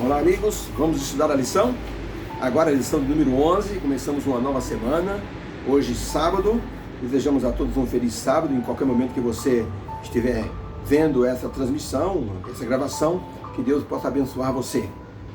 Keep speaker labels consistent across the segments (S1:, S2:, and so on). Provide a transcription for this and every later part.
S1: Olá amigos, vamos estudar a lição? Agora a lição do número 11, começamos uma nova semana, hoje sábado. Desejamos a todos um feliz sábado, em qualquer momento que você estiver vendo essa transmissão, essa gravação, que Deus possa abençoar você.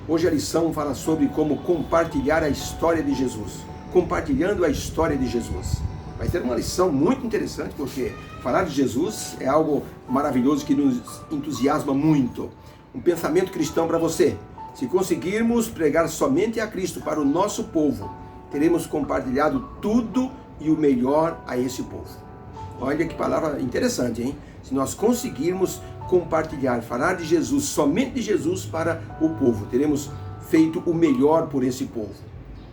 S1: Hoje a lição fala sobre como compartilhar a história de Jesus, compartilhando a história de Jesus. Vai ser uma lição muito interessante, porque falar de Jesus é algo maravilhoso que nos entusiasma muito. Um pensamento cristão para você. Se conseguirmos pregar somente a Cristo para o nosso povo, teremos compartilhado tudo e o melhor a esse povo. Olha que palavra interessante, hein? Se nós conseguirmos compartilhar, falar de Jesus, somente de Jesus para o povo, teremos feito o melhor por esse povo.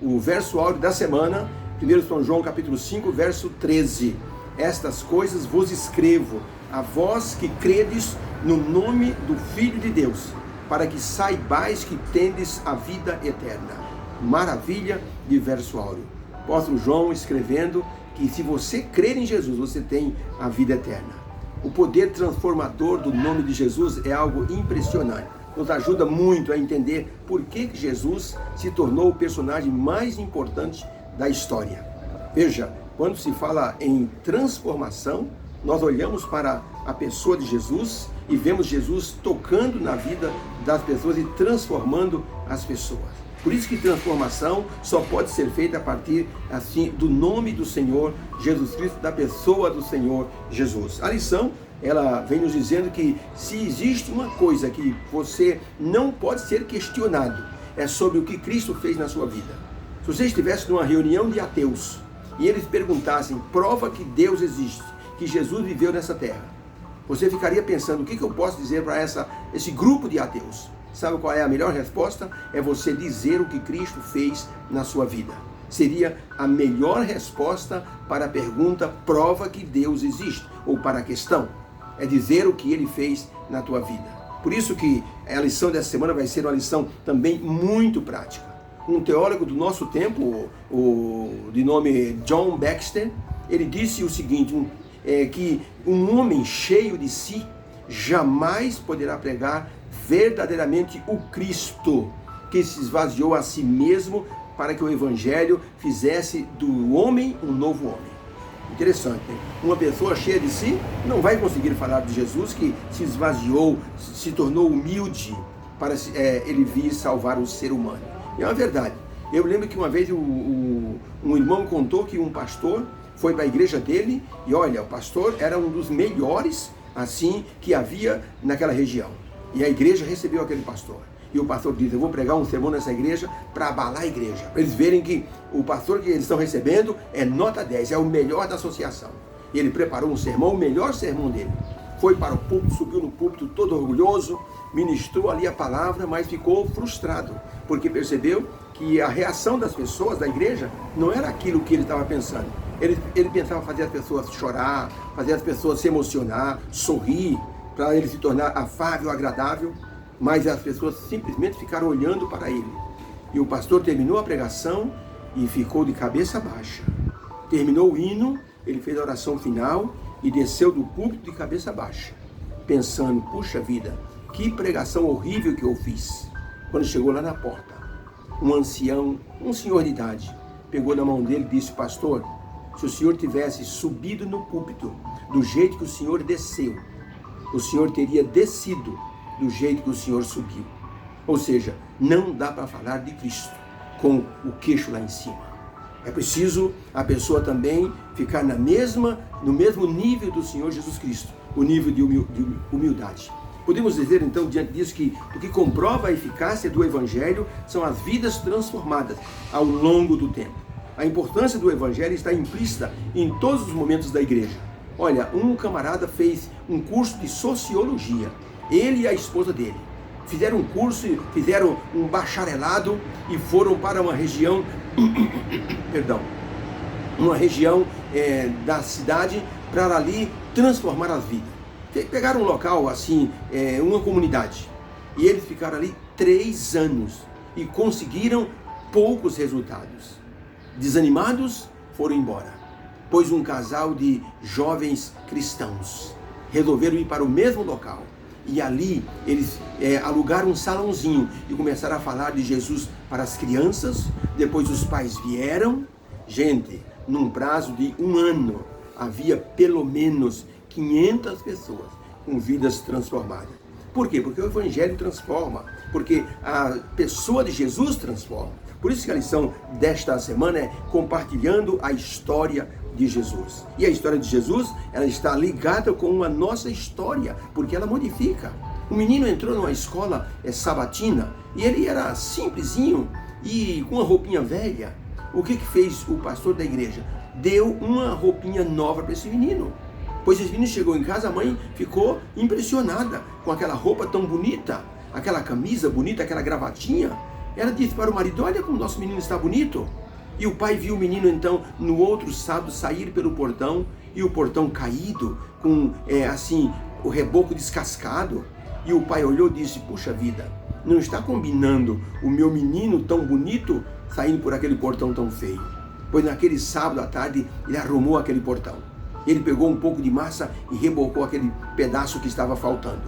S1: O verso áureo da semana, 1 São João capítulo 5, verso 13. Estas coisas vos escrevo, a vós que credes no nome do Filho de Deus, para que saibais que tendes a vida eterna. Maravilha de verso áureo. Apóstolo João escrevendo que se você crer em Jesus, você tem a vida eterna. O poder transformador do nome de Jesus é algo impressionante. Nos ajuda muito a entender por que Jesus se tornou o personagem mais importante da história. Veja, quando se fala em transformação, nós olhamos para a pessoa de Jesus e vemos Jesus tocando na vida das pessoas e transformando as pessoas. Por isso que transformação só pode ser feita a partir assim do nome do Senhor Jesus Cristo, da pessoa do Senhor Jesus. A lição, ela vem nos dizendo que se existe uma coisa que você não pode ser questionado, é sobre o que Cristo fez na sua vida. Se você estivesse numa reunião de ateus e eles perguntassem, prova que Deus existe, que Jesus viveu nessa terra, você ficaria pensando, o que eu posso dizer para esse grupo de ateus? Sabe qual é a melhor resposta? É você dizer o que Cristo fez na sua vida. Seria a melhor resposta para a pergunta, prova que Deus existe, ou para a questão. É dizer o que Ele fez na tua vida. Por isso que a lição dessa semana vai ser uma lição também muito prática. Um teólogo do nosso tempo, de nome John Baxter, ele disse o seguinte, que um homem cheio de si jamais poderá pregar verdadeiramente o Cristo, que se esvaziou a si mesmo para que o Evangelho fizesse do homem um novo homem. Interessante, hein? Uma pessoa cheia de si não vai conseguir falar de Jesus que se esvaziou, se tornou humilde para ele vir salvar o ser humano. E é uma verdade. Eu lembro que uma vez um irmão contou que um pastor foi para a igreja dele e olha, o pastor era um dos melhores assim que havia naquela região. E a igreja recebeu aquele pastor. E o pastor diz, eu vou pregar um sermão nessa igreja para abalar a igreja. Para eles verem que o pastor que eles estão recebendo é nota 10, é o melhor da associação. E ele preparou um sermão, o melhor sermão dele. Foi para o púlpito, subiu no púlpito todo orgulhoso, ministrou ali a palavra, mas ficou frustrado. Porque percebeu que a reação das pessoas da igreja não era aquilo que ele estava pensando. Ele pensava fazer as pessoas chorar, fazer as pessoas se emocionar, sorrir, para ele se tornar afável, agradável, mas as pessoas simplesmente ficaram olhando para ele. E o pastor terminou a pregação e ficou de cabeça baixa. Terminou o hino, ele fez a oração final e desceu do púlpito de cabeça baixa, pensando, puxa vida, que pregação horrível que eu fiz. Quando chegou lá na porta, um ancião, um senhor de idade, pegou na mão dele e disse, pastor, se o senhor tivesse subido no púlpito do jeito que o senhor desceu, o senhor teria descido do jeito que o senhor subiu. Ou seja, não dá para falar de Cristo com o queixo lá em cima. É preciso a pessoa também ficar no mesmo nível do Senhor Jesus Cristo, o nível de humildade. Podemos dizer então diante disso que o que comprova a eficácia do Evangelho são as vidas transformadas ao longo do tempo. A importância do Evangelho está implícita em todos os momentos da igreja. Olha, um camarada fez um curso de sociologia, ele e a esposa dele. Fizeram um curso, fizeram um bacharelado e foram para uma região, da cidade para ali transformar as vidas. Pegaram um local assim, uma comunidade, e eles ficaram ali 3 anos e conseguiram poucos resultados. Desanimados, foram embora, pois um casal de jovens cristãos resolveram ir para o mesmo local e ali eles alugaram um salãozinho e começaram a falar de Jesus para as crianças. Depois os pais vieram. Gente, num prazo de 1 ano, havia pelo menos 500 pessoas com vidas transformadas. Por quê? Porque o Evangelho transforma, porque a pessoa de Jesus transforma. Por isso que a lição desta semana é compartilhando a história de Jesus. E a história de Jesus, ela está ligada com a nossa história, porque ela modifica. O menino entrou numa escola sabatina e ele era simplesinho e com uma roupinha velha. O que fez o pastor da igreja? Deu uma roupinha nova para esse menino. Pois esse menino chegou em casa, a mãe ficou impressionada com aquela roupa tão bonita, aquela camisa bonita, aquela gravatinha. Ela disse para o marido: olha como nosso menino está bonito. E o pai viu o menino então no outro sábado sair pelo portão, e o portão caído, com o reboco descascado. E o pai olhou e disse: puxa vida, não está combinando o meu menino tão bonito saindo por aquele portão tão feio. Pois naquele sábado à tarde ele arrumou aquele portão. Ele pegou um pouco de massa e rebocou aquele pedaço que estava faltando.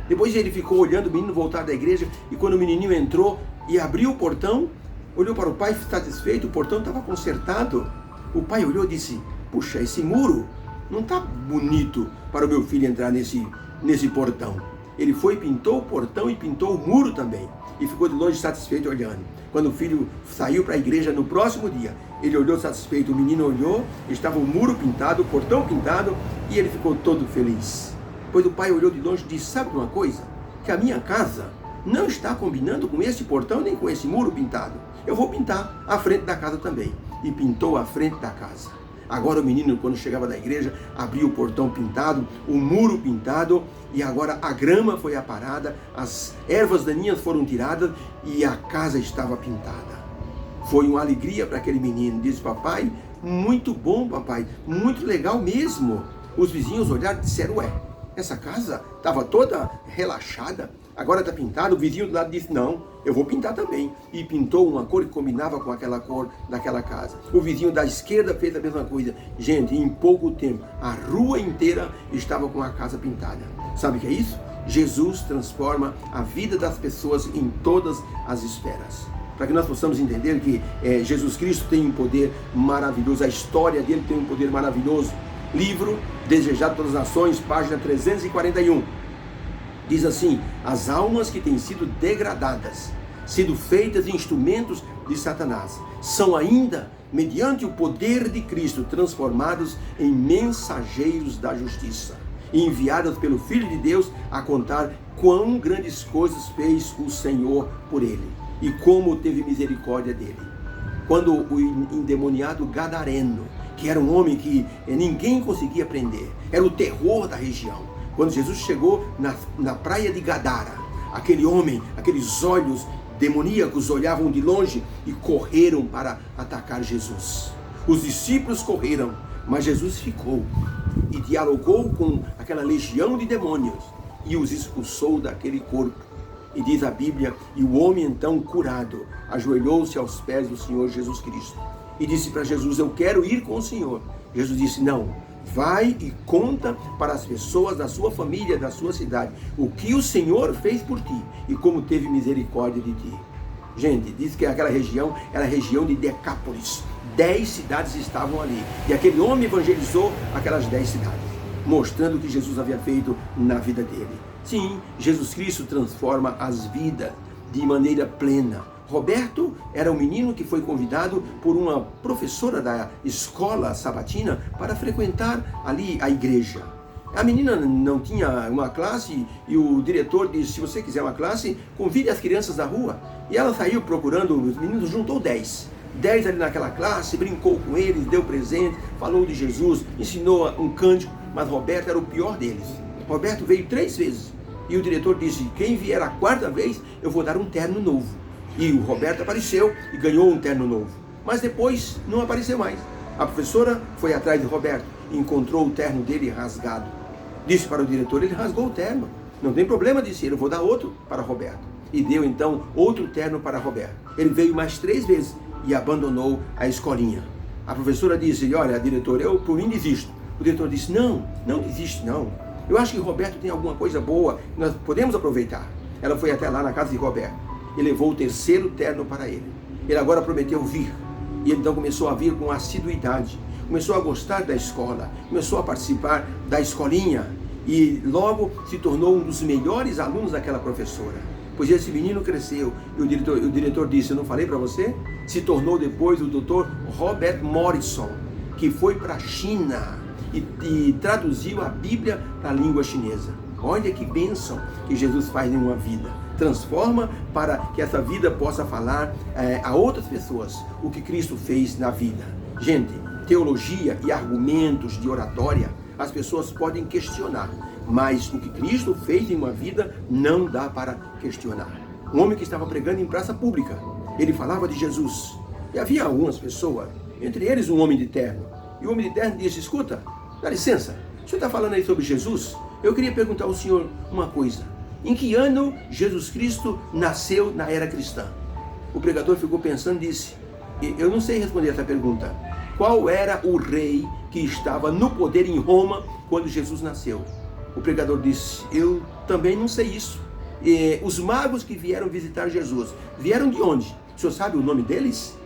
S1: Depois ele ficou olhando o menino voltar da igreja, e quando o menininho entrou e abriu o portão, olhou para o pai satisfeito, o portão estava consertado. O pai olhou e disse: puxa, esse muro não está bonito para o meu filho entrar nesse portão. Ele foi, pintou o portão e pintou o muro também. E ficou de longe satisfeito olhando. Quando o filho saiu para a igreja no próximo dia, ele olhou satisfeito, o menino olhou, estava o muro pintado, o portão pintado, e ele ficou todo feliz. Pois o pai olhou de longe e disse: sabe uma coisa? Que a minha casa não está combinando com esse portão nem com esse muro pintado. Eu vou pintar a frente da casa também. E pintou a frente da casa. Agora o menino, quando chegava da igreja, abria o portão pintado, o muro pintado, e agora a grama foi aparada, as ervas daninhas foram tiradas e a casa estava pintada. Foi uma alegria para aquele menino. Disse: papai, muito bom papai, muito legal mesmo. Os vizinhos olharam e disseram: ué, essa casa estava toda relaxada, agora está pintada. O vizinho do lado disse: não, eu vou pintar também. E pintou uma cor que combinava com aquela cor daquela casa. O vizinho da esquerda fez a mesma coisa. Gente, em pouco tempo, a rua inteira estava com a casa pintada. Sabe o que é isso? Jesus transforma a vida das pessoas em todas as esferas. Para que nós possamos entender que Jesus Cristo tem um poder maravilhoso, a história dele tem um poder maravilhoso. Livro Desejado pelas Nações, página 341. Diz assim: as almas que têm sido degradadas, sido feitas instrumentos de Satanás, são ainda, mediante o poder de Cristo, transformados em mensageiros da justiça, e enviadas pelo Filho de Deus a contar quão grandes coisas fez o Senhor por ele, e como teve misericórdia dele. Quando o endemoniado gadareno, que era um homem que ninguém conseguia prender, era o terror da região, quando Jesus chegou na praia de Gadara, aquele homem, aqueles olhos demoníacos olhavam de longe e correram para atacar Jesus. Os discípulos correram, mas Jesus ficou e dialogou com aquela legião de demônios e os expulsou daquele corpo. E diz a Bíblia: e o homem então curado ajoelhou-se aos pés do Senhor Jesus Cristo e disse para Jesus: eu quero ir com o Senhor. Jesus disse: não, vai e conta para as pessoas da sua família, da sua cidade, o que o Senhor fez por ti e como teve misericórdia de ti. Gente, diz que aquela região era a região de Decápolis. 10 cidades estavam ali. E aquele homem evangelizou aquelas 10 cidades, mostrando o que Jesus havia feito na vida dele. Sim, Jesus Cristo transforma as vidas de maneira plena. Roberto era um menino que foi convidado por uma professora da escola sabatina para frequentar ali a igreja. A menina não tinha uma classe e o diretor disse: se você quiser uma classe, convide as crianças da rua. E ela saiu procurando os meninos, juntou 10 ali naquela classe, brincou com eles, deu presente, falou de Jesus, ensinou um cântico, mas Roberto era o pior deles. Roberto veio 3 vezes e o diretor disse: quem vier a 4ª vez, eu vou dar um terno novo. E o Roberto apareceu e ganhou um terno novo. Mas depois não apareceu mais. A professora foi atrás de Roberto e encontrou o terno dele rasgado. Disse para o diretor: ele rasgou o terno. Não tem problema, disse ele, eu vou dar outro para Roberto. E deu então outro terno para Roberto. Ele veio mais 3 vezes e abandonou a escolinha. A professora disse: olha, diretor, eu por mim desisto. O diretor disse: não desiste não. Eu acho que Roberto tem alguma coisa boa que nós podemos aproveitar. Ela foi até lá na casa de Roberto e levou o terceiro terno para ele. Ele agora prometeu vir. E então começou a vir com assiduidade. Começou a gostar da escola. Começou a participar da escolinha. E logo se tornou um dos melhores alunos daquela professora. Pois esse menino cresceu. E o diretor disse, eu não falei para você? Se tornou depois o Dr. Robert Morrison, que foi para a China e traduziu a Bíblia para a língua chinesa. Olha que bênção que Jesus faz em uma vida. Transforma para que essa vida possa falar a outras pessoas o que Cristo fez na vida. Gente, teologia e argumentos de oratória, as pessoas podem questionar, mas o que Cristo fez em uma vida não dá para questionar. Um homem que estava pregando em praça pública, ele falava de Jesus. E havia algumas pessoas, entre eles um homem de terno. E o homem de terno disse, escuta, dá licença, o senhor está falando aí sobre Jesus? Eu queria perguntar ao senhor uma coisa. Em que ano Jesus Cristo nasceu na era cristã? O pregador ficou pensando e disse, eu não sei responder essa pergunta. Qual era o rei que estava no poder em Roma quando Jesus nasceu? O pregador disse, eu também não sei isso. Os magos que vieram visitar Jesus, vieram de onde? O senhor sabe o nome deles?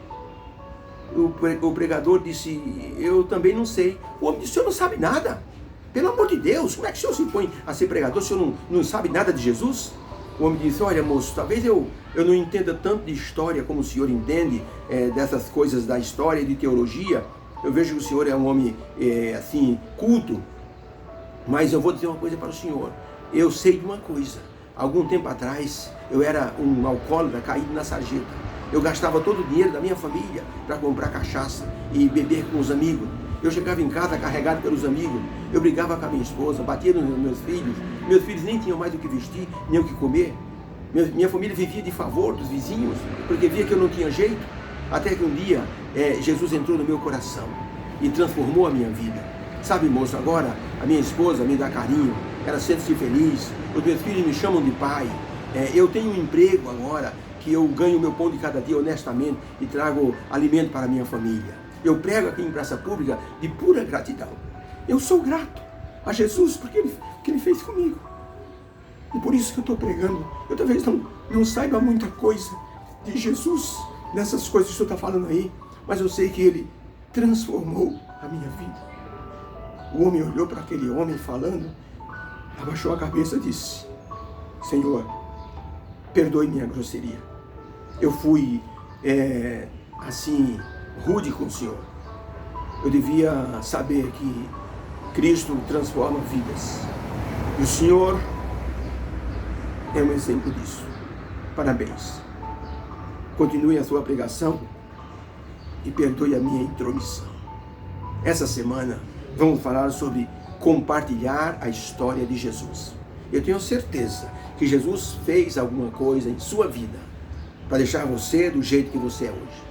S1: O pregador disse, eu também não sei. O homem disse, o senhor não sabe nada? Pelo amor de Deus, como é que o senhor se põe a ser pregador se o senhor não sabe nada de Jesus? O homem disse, olha moço, talvez eu não entenda tanto de história como o senhor entende, dessas coisas da história e de teologia. Eu vejo que o senhor é um homem assim, culto, mas eu vou dizer uma coisa para o senhor. Eu sei de uma coisa, algum tempo atrás eu era um alcoólatra caído na sarjeta. Eu gastava todo o dinheiro da minha família para comprar cachaça e beber com os amigos. Eu chegava em casa carregado pelos amigos, eu brigava com a minha esposa, batia nos meus filhos nem tinham mais o que vestir, nem o que comer. Minha família vivia de favor dos vizinhos, porque via que eu não tinha jeito, até que um dia Jesus entrou no meu coração e transformou a minha vida. Sabe, moço, agora a minha esposa me dá carinho, ela sente-se feliz, os meus filhos me chamam de pai, eu tenho um emprego agora, que eu ganho o meu pão de cada dia honestamente e trago alimento para a minha família. Eu prego aqui em praça pública de pura gratidão. Eu sou grato a Jesus porque ele fez comigo. E por isso que eu estou pregando. Eu talvez não saiba muita coisa de Jesus nessas coisas que o senhor está falando aí, mas eu sei que ele transformou a minha vida. O homem olhou para aquele homem falando, abaixou a cabeça e disse, Senhor, perdoe minha grosseria. Eu fui assim, rude com o Senhor. Eu devia saber que Cristo transforma vidas. E o Senhor é um exemplo disso. Parabéns. Continue a sua pregação e perdoe a minha intromissão. Essa semana vamos falar sobre compartilhar a história de Jesus. Eu tenho certeza que Jesus fez alguma coisa em sua vida para deixar você do jeito que você é hoje.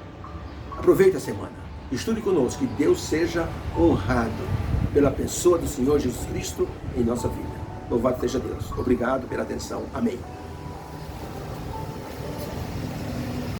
S1: Aproveite a semana, estude conosco, que Deus seja honrado pela pessoa do Senhor Jesus Cristo em nossa vida. Louvado seja Deus. Obrigado pela atenção. Amém.